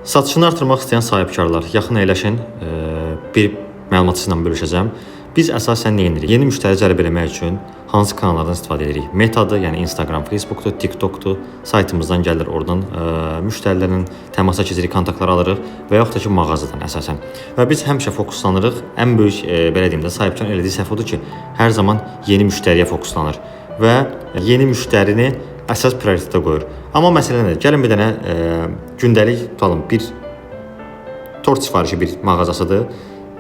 Satışını artırmaq istəyən sahibkarlar, yaxın əyləşin, bir məlumat sizlə bölüşəcəm. Biz əsasən nə edirik? Yeni müştəri cəlb etmək üçün hansı kanallardan istifadə edirik? Metadır, yəni Instagram, Facebookdur, TikTokdur. Saytımızdan gəlir, oradan müştərilərin təmasa keçirik, kontaktları alırıq və yaxud da ki, mağazadan əsasən. Və biz həmişə fokuslanırıq. Ən böyük, belə deyim də, sahibkarın elədiyi səhv odur ki, hər zaman yeni müştəriyə fokuslanır və yeni müştərini əsas prioritetə qoyur. Amma məsələ nədir? Gəlin bir dənə gündəlik tutalım, bir tort sifarişi bir mağazasıdır.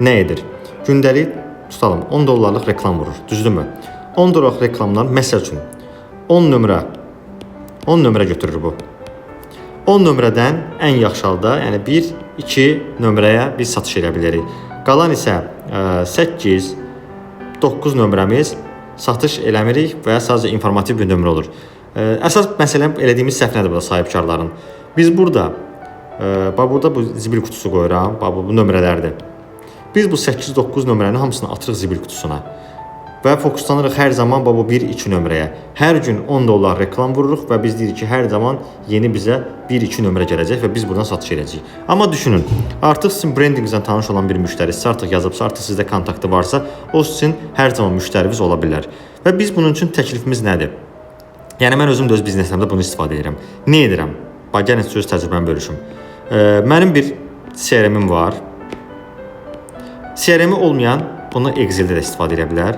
Nə edir? Gündəlik tutalım 10 dollarlıq reklam vurur, düzdürmü? 10 dollarlıq reklamdan məsəl üçün 10 nömrə götürür bu. 10 nömrədən ən yaxşı halda, yəni 1, 2 nömrəyə biz satış edə bilərik. Qalan isə 8, 9 nömrəmiz satış eləmirik və sadəcə informativ bir nömrə olur. Əsas məsələn elədiyimiz səhv nədir burada sahibkarların? Biz burada bu zibil kutusu qoyuram, bu nömrələrdir. Biz bu 8-9 nömrənin hamısını atırıq zibil kutusuna və fokuslanırıq hər zaman bu 1-2 nömrəyə. Hər gün 10 dollar reklam vururuq və biz deyirik ki, hər zaman yeni bizə 1-2 nömrə gələcək və biz buradan satış edəcəyik. Amma düşünün, artıq sizin brendinqizdən tanış olan bir müştəri sizə artıq yazıbsa, artıq sizdə kontaktı varsa, o sizin hər zaman müştəriniz ola bilər. Və biz bunun üçün təklifimiz nədir? Yəni mən özüm də öz biznesimdə bunu istifadə edirəm. Nə edirəm? Bax, gəlin söz təcrübəmi bölüşüm. Mənim bir CRM-im var. CRM-i olmayan bunu Excel-də də istifadə edə bilər.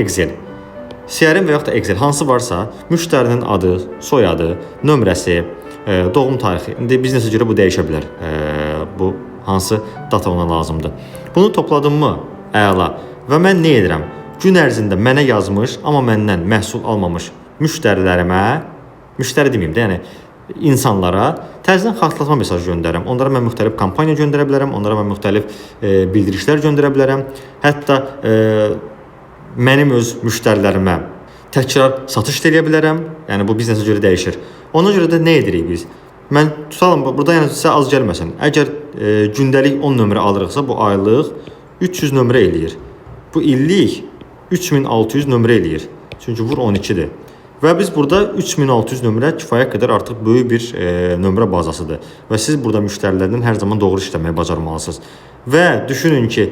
Excel. CRM və yaxud da Excel hansı varsa, müştərinin adı, soyadı, nömrəsi, doğum tarixi. İndi biznesə görə bu dəyişə bilər. Bu hansı data ona lazımdır. Bunu topladım mı? Əla. Və mən nə edirəm? Gün ərzində mənə yazmış, amma məndən məhsul almamış müştərilərimə, müştəri deməyim də, yəni insanlara təzədən xatırlatma mesajı göndərəm. Onlara mən müxtəlif kampaniya göndərə bilərəm, onlara mən müxtəlif bildirişlər göndərə bilərəm. Hətta mənim öz müştərilərimə təkrar satış edə bilərəm. Yəni bu biznesə görə dəyişir. Ona görə də nə edirik biz? Mən tutalım, burada yəni sizə az gəlməsin. Əgər gündəlik 10 nömrə alırıqsa, bu aylıq 300 nömrə eləyir. Bu illik 3600 nömrə eləyir. Çünki vur 12-dir. Və biz burada 3600 nömrə kifayət qədər artıq böyük bir nömrə bazasıdır. Və siz burada müştərilərdən hər zaman doğru işləməyi bacarmalısınız. Və düşünün ki,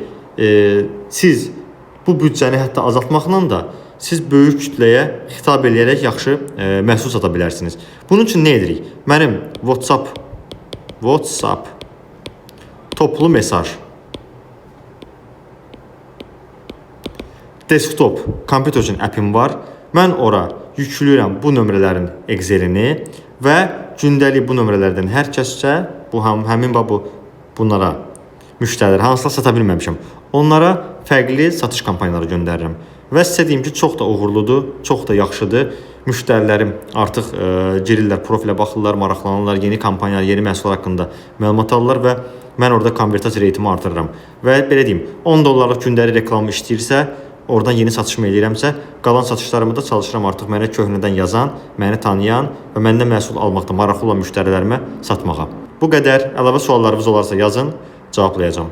siz bu büdcəni hətta azaltmaqla da siz böyük kütləyə xitab edərək yaxşı məhsul sata bilərsiniz. Bunun üçün nə edirik? Mənim WhatsApp toplu mesaj, desktop kompüter üçün appim var. Mən ora yükləyirəm bu nömrələrin Excelini və gündəlik bu nömrələrdən hər kəssə, həmin bunlara müştərilər hansılar sata bilməmişəm, onlara fərqli satış kampanyaları göndərirəm. Və sizə deyim ki, çox da uğurludur, çox da yaxşıdır. Müştərilərim artıq girirlər, profilə baxırlar, maraqlanırlar, yeni kampaniyalar, yeni məhsullar haqqında məlumat alırlar və mən orada konvertasiya reytimi artırıram. Və belə deyim, 10 dollarlıq gündəlik reklamı işləyirsə, oradan yeni satışımı eləyirəmsə, qalan satışlarımı da çalışıram artıq mənə köhnədən yazan, məni tanıyan və məndən məhsul almaqda maraqlı olan müştərilərimə satmağa. Bu qədər. Əlavə suallarınız olarsa yazın, cavablayacağım.